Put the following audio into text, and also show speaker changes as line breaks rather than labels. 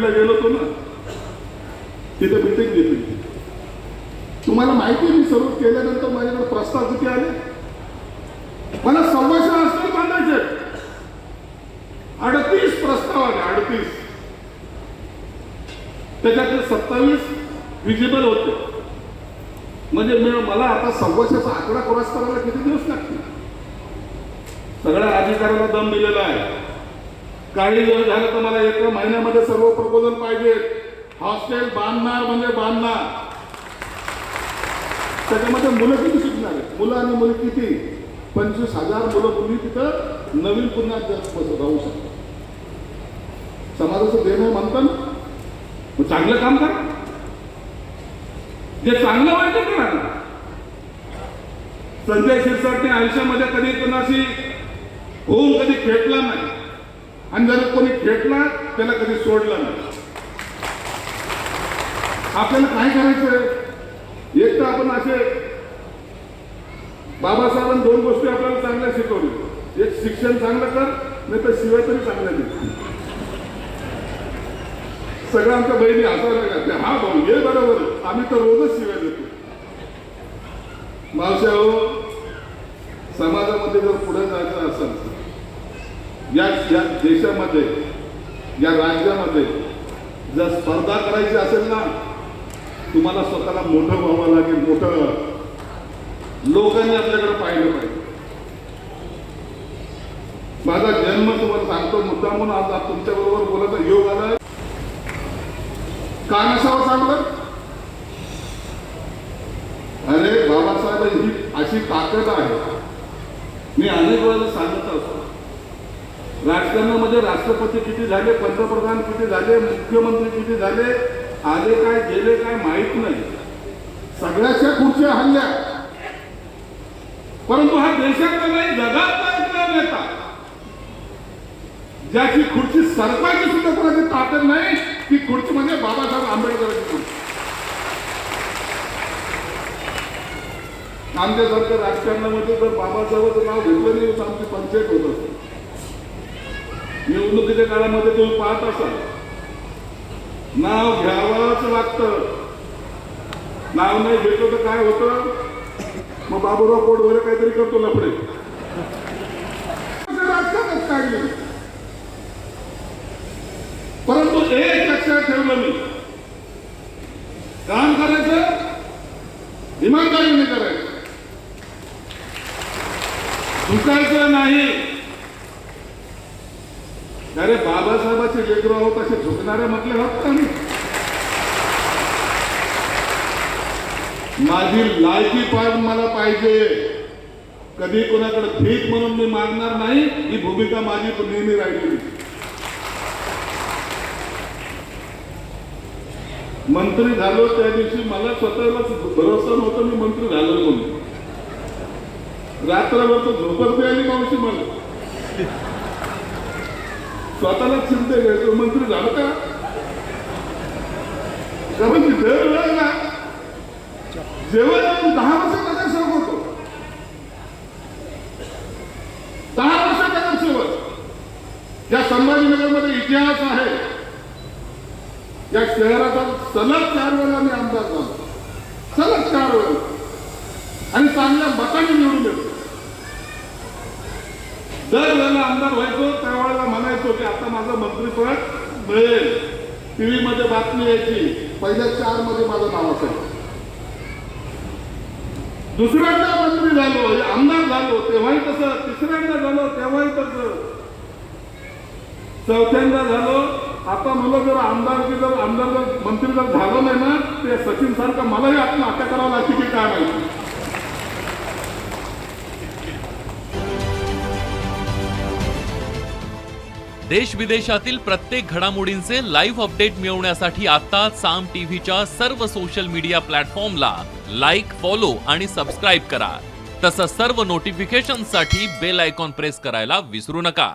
बीडला गेलो होतो ना, तिथे मीटिंग घेतली. तुम्हाला माहिती आहे, मी सर्व केल्यानंतर माझ्याकडे प्रस्ताव किती आले? मला 1,200 हॉस्टेल बांधायचे. 38 प्रस्ताव आले, 38. त्याच्यातले 27 विजिबल होते. म्हणजे मला आता 1,200चा आकडा क्रॉस करायला किती दिवस लागतील? सगळ्या अधिकाऱ्याला दम दिलेला आहे. काही वेळ झालं तर मला 1 महिन्यामध्ये सर्व प्रपोजल पाहिजे. हॉस्टेल बांधणार म्हणजे बांधणार. त्याच्यामध्ये मुलं किती शिकणार आहेत? मुलं आणि मुली किती? 25,000 मुलं मुली तिथं नवीन पुन्हा राहू शकतात. समाजाचं देणं म्हणतं ना, मग चांगलं काम करा. जे चांगलं वाईट करा. संजय शिरसाटने आयुष्यामध्ये कधी कोणाशी होऊन कधी खेटला नाही, आणि जर कोणी खेटला त्याला कधी सोडलं नाही. आपल्याला काय करायचं? एक तर आपण असे बाबासाहेबांनी 2 गोष्टी आपल्याला चांगल्या शिकवल्या. एक, शिक्षण चांगलं कर, नाही तर शिवाय तरी चांगल्या दे. सगळ्या आमच्या बहिणी हसायला लागल्या. हा भाऊ हे बरोबर, आम्ही तर रोजच शिवाय देतो. मावश्या हो, समाजामध्ये जर पुढे जायचं असेल, या देशामध्ये, या राज्यामध्ये जर स्पर्धा करायची असेल ना, तुम्हाला स्वतःला मोठं व्हावं लागेल. मोठं लोकांनी आपल्याकडे पाहिलं पाहिजे. माझा जन्म तुम्हाला सांगतो, मुद्दा म्हणून आज तुमच्या बरोबर बोलायचा योग आला. का नसावं चांगलं? अरे बाबासाहेब ही अशी ताकद आहे. मी अनेक वेळेला सांगत असतो, राजकारणामध्ये राष्ट्रपती किती झाले, पंतप्रधान किती झाले, मुख्यमंत्री किती झाले, आले काय गेले काय माहित नाही. सगळ्याच्या खुर्च्या हल्ल्या, परंतु हा देशातला नाही जगातला इतका नेता ज्याची खुर्ची सरकारची सुद्धा कोणाची ताकद नाही, ती खुर्ची म्हणजे बाबासाहेब आंबेडकरांची खुर्ची. आमच्यासारख्या राजकारणामध्ये जर बाबासाहेबांचं नाव घेतलं नाही तर आमची पंचायत होत असते. निवडणुकीच्या काळामध्ये तुम्ही पाहत असाल, नाव घ्यावंच लागतं. नाव नाही घेतलं तर काय होतं? मग बाबूराव पोट वगैरे काहीतरी करतो लफडे. राजकारणच काढले. परंतु एक लक्षात ठेवलं मी, काम करायचं इमानदारीने करायचं, झुकायचं नाही. अरे बाबासाहेबांचे लेकरं आहोत, असे झुकणारे म्हटले आहोत का? माझी लायकी पण मला पाहिजे. कधी कोणाकडे भीक म्हणून मी मागणार नाही. ही भूमिका माझी नेहमी राहिलेली. मंत्री झालो त्या दिवशी मला स्वतःला भरोसा नव्हता मी मंत्री झालो म्हणून. रात्रभर तर झोपच मिळाली मावशी मला. स्वतःला चिंता घ्यायचो मंत्री झालं का? कारण दरवेळेला जेव्हा 10 वर्ष नगरसेवक होतो, 10 वर्ष नगरसेवक. या संभाजीनगरमध्ये इतिहास आहे. या शहराचा सलग 4 वेळा मी आमदार झालो, सलग 4 वेळा, आणि चांगल्या मताने निवडून येतो. दर वेळेला आमदार व्हायचो त्यावेळेला म्हणायचो की आता माझं मंत्रिपद मिळेल. टीव्ही मध्ये बातमी यायची, पहिल्या 4 मध्ये माझं नाव असायचं. दुसऱ्यांदा मंत्री झालो, आमदार झालो तेव्हाही तसं, तिसऱ्यांदा झालो तेव्हाही तसं, चौथ्यांदा झालो. आता मला जर आमदार मंत्री जर झालो नाही ना, ते सचिन सारखं मलाही आत्महत्या करावं लागते की काय माहिती.
देश विदेशातील प्रत्येक घडामोडींचे लाईव्ह अपडेट मिळवण्यासाठी आता साम टीव्हीच्या सर्व सोशल मीडिया प्लॅटफॉर्मला लाईक, फॉलो आणि सबस्क्राईब करा. तसंच सर्व नोटिफिकेशनसाठी बेल आयकॉन प्रेस करायला विसरू नका.